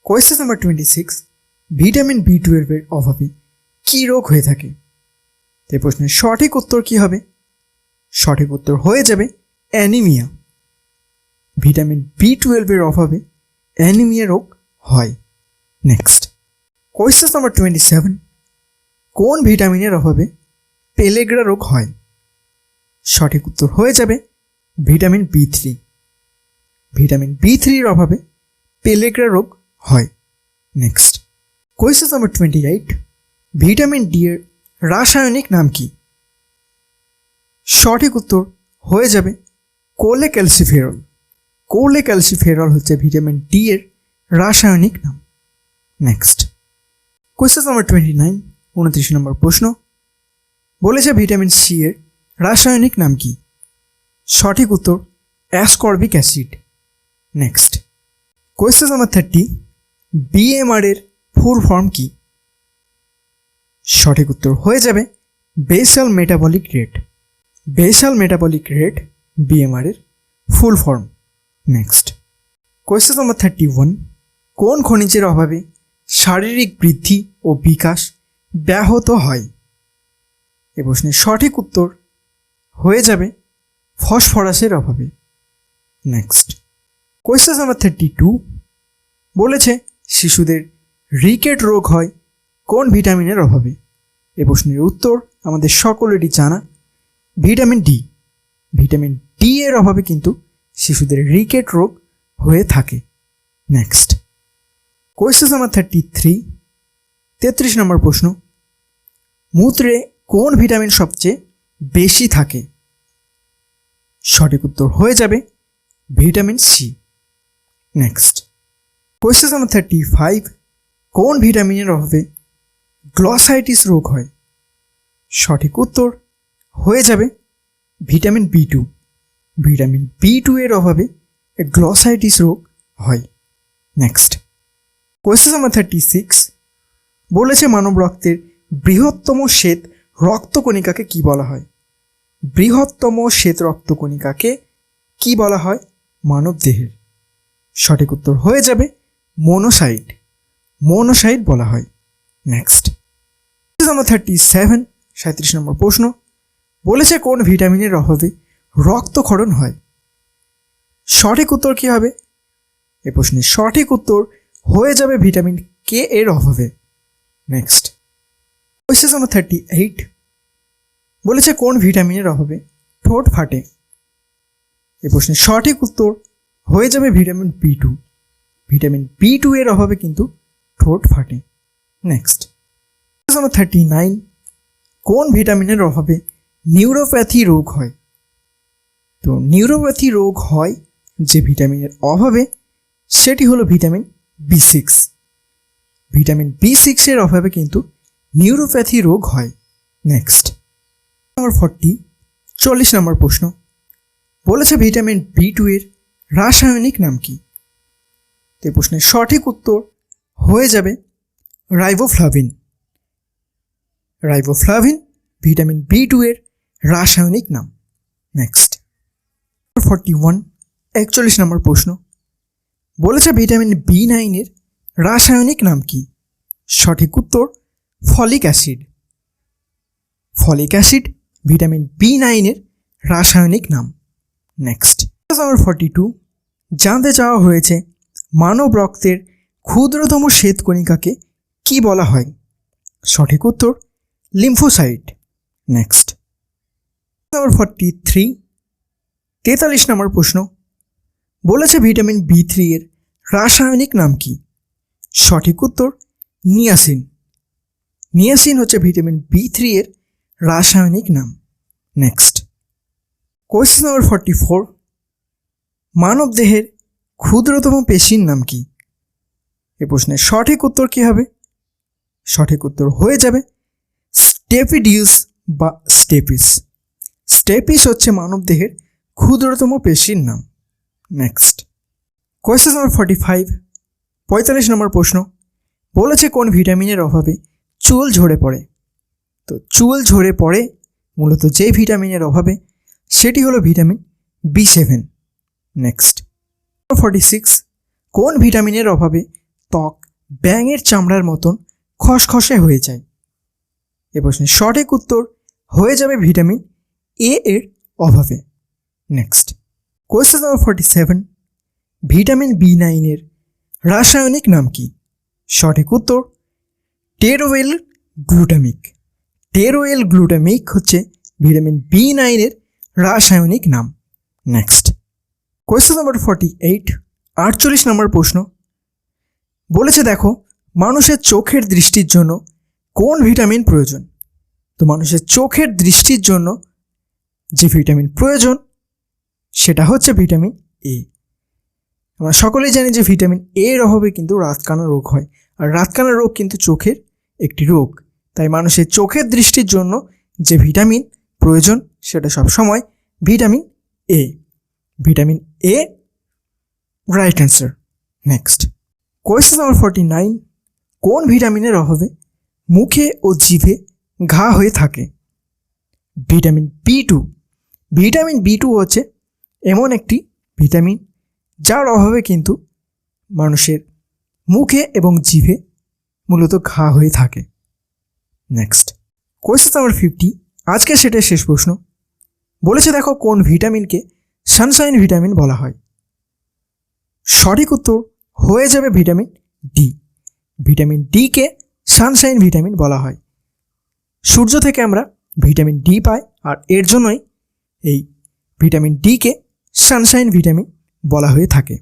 Question number 26, vitamin B12 এর অভাবে কী রোগ হয়ে থাকে? এই প্রশ্নের সঠিক উত্তর কী হবে? সঠিক উত্তর হয়ে যাবে অ্যানিমিয়া। ভিটামিন B12 এর অভাবে অ্যানিমিয়া রোগ হয়। নেক্সট কোয়েশ্চেন নাম্বার 27, কোন ভিটামিনের অভাবে পেলেগ্রা রোগ হয়? সঠিক উত্তর হয়ে যাবে ভিটামিন B3। ভিটামিন B3 এর অভাবে পেলেগ্রা রোগ হয়। Next question number 28, vitamin D এর রাসায়নিক নাম কি? সঠিক উত্তর হয়ে যাবে কোলেক্যালসিফেরল। কোলেক্যালসিফেরল হচ্ছে ভিটামিন ডি এর রাসায়নিক নাম। নেক্সট কোয়েশ্চেন নাম্বার 29, 29 নম্বর প্রশ্ন, বলেছে ভিটামিন সি এর রাসায়নিক নাম কি? সঠিক উত্তর ascorbic acid. Next question number 30, BMR এর ফুল ফর্ম কি? সঠিক উত্তর হয়ে যাবে basal metabolic rate. Basal metabolic rate BMR এর full form. Next question number 31, কোন খনিজের অভাবে শারীরিক বৃদ্ধি ও বিকাশ ব্যাহত হয়? এ প্রশ্নের সঠিক উত্তর হয়ে যাবে ফসফরাসের অভাবে। নেক্সট কোয়েশ্চেন নাম্বার 32, বলেছে শিশুদের রিকেট রোগ হয় কোন ভিটামিনের অভাবে? এ প্রশ্নের উত্তর আমাদের সকলেরই জানা, ভিটামিন ডি। ভিটামিন ডি এর অভাবে কিন্তু শিশুদের রিকেট রোগ হয়ে থাকে। নেক্সট কোয়েশ্চেন নাম্বার 33, 33 নম্বর প্রশ্ন, মূত্রে কোন ভিটামিন সবচেয়ে বেশি থাকে? সঠিক উত্তর হয়ে যাবে vitamin C. Next question number 35, কোন ভিটামিনের অভাবে গ্লসাইটিস রোগ হয়? সঠিক উত্তর হয়ে যাবে ভিটামিন B2। ভিটামিন B2 এর অভাবে গ্লসাইটিস রোগ হয়। নেক্সট কোয়েশ্চেন নাম্বার 36, বলেছে মানব রক্তের বৃহত্তম শ্বেত রক্তকণিকাকে কি বলা হয়? বৃহত্তম শ্বেত রক্তকণিকাকে কি বলা হয় মানব দেহের? সঠিক উত্তর হয়ে যাবে মোনোসাইট। মোনোসাইট বলা হয়। নেক্সট নাম্বার 37, 37 নম্বর প্রশ্ন, বলেছে কোন ভিটামিনের অভাবে রক্তক্ষরণ হয়? সঠিক উত্তর কী হবে? এ প্রশ্নের সঠিক উত্তর হয়ে যাবে ভিটামিন কে এর অভাবে। নেক্সট কোয়েশ্চেন নাম্বার 38, বলেছে কোন ভিটামিনের অভাবে ঠোঁট ফাটে? এ প্রশ্নের সঠিক উত্তর হয়ে যাবে ভিটামিন B2। ভিটামিন B2 এর অভাবে কিন্তু ঠোঁট ফাটে। নেক্সট নাম্বার 39, কোন ভিটামিনের অভাবে নিউরোপ্যাথি রোগ হয়? তো নিউরোপ্যাথি রোগ হয় যে ভিটামিনের অভাবে, সেটি হলো ভিটামিন B6। ভিটামিন B6 এর অভাবে কিন্তু নিউরোপ্যাথি রোগ হয়। নেক্সট নাম্বার 40, 40 নম্বর প্রশ্ন, বলেছে ভিটামিন B2 এর রাসায়নিক নাম কি? এই প্রশ্নের সঠিক উত্তর হয়ে যাবে রাইবোফ্লাভিন। রাইবোফ্লাভিন ভিটামিন B2 এর রাসায়নিক নাম। নেক্সট 41, 41 নম্বর প্রশ্ন, বলেছে ভিটামিন B9 এর রাসায়নিক নাম কি? সঠিক উত্তর folic acid. Folic acid vitamin B9 এর রাসায়নিক নাম। নেক্সট নাম্বার 42, জানতে চাওয়া হয়েছে মানব রক্তের ক্ষুদ্রতম শ্বেতকণিকাকে কি বলা হয়? সঠিক উত্তর লিম্ফোসাইট। নেক্সট নাম্বার 43, 43 নম্বর প্রশ্ন, বলেছে ভিটামিন B3 এর রাসায়নিক নাম কি? সঠিক উত্তর নিয়াসিন। নিয়াসিন হচ্ছে ভিটামিন B3 এর রাসায়নিক নাম। নেক্সট কোয়েশ্চেন নাম্বার 44, মানব দেহের ক্ষুদ্রতম পেশির নাম কি? এ প্রশ্নের সঠিক উত্তর কী হবে? সঠিক উত্তর হয়ে যাবে স্টেপিডিয়াস বা স্টেপিস। স্টেপিস হচ্ছে মানব দেহের ক্ষুদ্রতম পেশির নাম। নেক্সট কোয়েশ্চেন নাম্বার 45, 45 নম্বর প্রশ্ন, বলেছে কোন ভিটামিনের অভাবে চুল ঝরে পড়ে? তো চুল ঝরে পড়ে মূলত যে ভিটামিনের অভাবে, সেটি হলো ভিটামিন B7। নেক্সট 46, কোন ভিটামিনের অভাবে ত্বক ব্যাঙের চামড়ার মতন খসখসে হয়ে যায়। এ প্রশ্নের সঠিক উত্তর হয়ে যাবে ভিটামিন এ এর অভাবে। Next question number 47, vitamin B9 এর রাসায়নিক নাম কি? সঠিক উত্তর টেরোয়েল গ্লুটামিক। টেরোয়েল গ্লুটামিক হচ্ছে ভিটামিন B9 এর রাসায়নিক নাম। নেক্সট কোয়েশ্চেন নম্বর 48, 48 নম্বর প্রশ্ন বলেছে দেখো মানুষের চোখের দৃষ্টির জন্য কোন ভিটামিন প্রয়োজন? তো মানুষের চোখের দৃষ্টির জন্য যে ভিটামিন প্রয়োজন সেটা হচ্ছে ভিটামিন এ। আমরা সকলেই জানি যে ভিটামিন এর অভাবে কিন্তু রাতকানা রোগ হয়, আর রাতকানা রোগ কিন্তু চোখের একটি রোগ। তাই মানুষের চোখের দৃষ্টির জন্য যে ভিটামিন প্রয়োজন সেটা সবসময় vitamin A. Vitamin A right answer. Next question number 49, কোন ভিটামিনের অভাবে মুখে ও জিভে ঘা হয়ে থাকে? Vitamin B2। ভিটামিন B2 হচ্ছে এমন একটি ভিটামিন যার অভাবে কিন্তু মানুষের মুখে এবং জিভে মূলত ঘা হয়ে থাকে। নেক্সট কোয়েশ্চেন নম্বর 50, আজকে সেটাই শেষ প্রশ্ন বলেছে দেখো কোন ভিটামিনকে সানশাইন ভিটামিন বলা হয়? সঠিক উত্তর হয়ে যাবে ভিটামিন ডি। ভিটামিন ডিকে সানশাইন ভিটামিন বলা হয়। সূর্য থেকে আমরা ভিটামিন ডি পাই, আর এর জন্যই এই ভিটামিন ডিকে সানশাইন ভিটামিন বলা হয়ে থাকে।